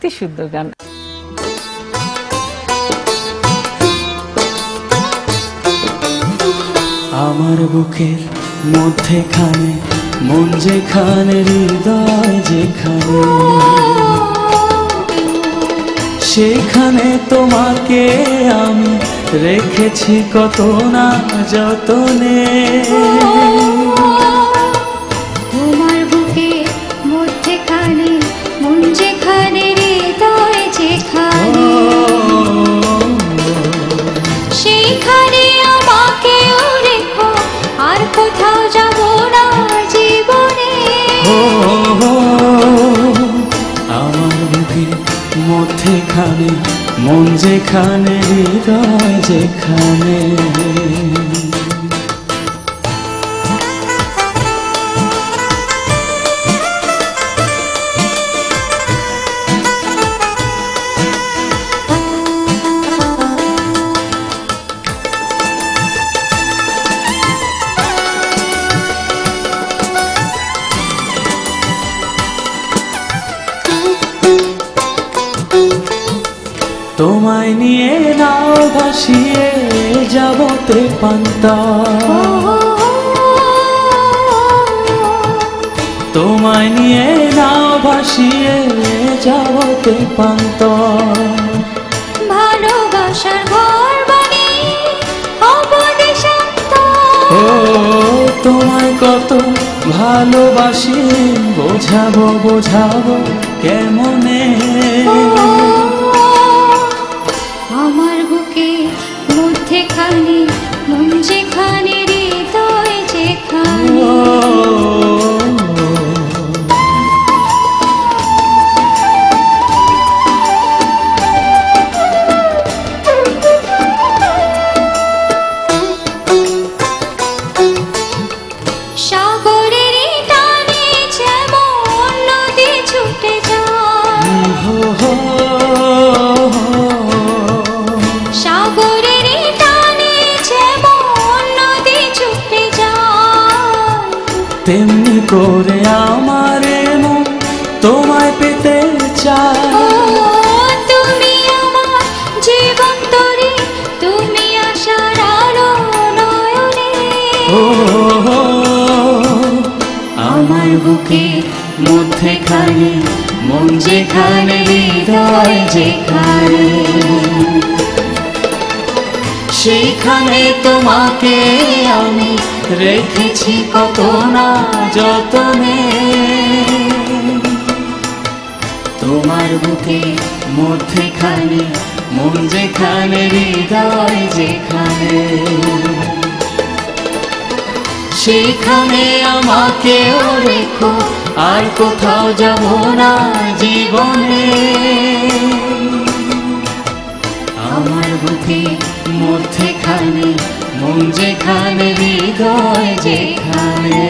কি সুন্দর গান। আমার বুকের মধ্যেখানে মন যেখানে হৃদয় যেখানে সেখানে তোমাকে আমি রেখেছি কত না যতনে। তোমার বুকের মধ্যেখানে মন যেখানে হৃদয় যেখানে সেইখানে আমাকেও রেখো, আর কোথাও যাব না জীবনে। আমার বুকের মধ্যেখানে মন যেখানে হৃদয় যেখানে। তোমায় নিয়ে নাও ভাসিয়ে যাব তেপান্তর, তোমায় নিয়ে নাও ভাসিয়ে যাব তেপান্তর। ভালোবাসার ঘর বানিয়ে হব দেশান্তর। ও তোমায় কত ভালোবাসি বোঝাবো বোঝাবো কেমনে। আমার বুকে মধ্যেখানে মন যেখানে হৃদয় যেখানে সাগরের টানে যেমন নদী ছুটে যায়, সাগরের টানে যেমন নদী ছুটে যায়, তেমনি করে আমার মন তোমায় পেতে চায়। তুমি আমার জীবন তরি, তুমি আশার আলো নয়নে। আমার বুকে মধ্যেখানে মন যেখানে হৃদয় যেখানে সেইখানে তোমাকে আমি রেখেছি কত না যতনে। তোমার বুকে মধ্যেখানে মন যেখানে হৃদয় যেখানে সেখানে আমাকেও রেখো, আর কোথাও যাব না জীবনে। আমার বুকে মধ্যেখানে মন যেখানে হৃদয় যেখানে।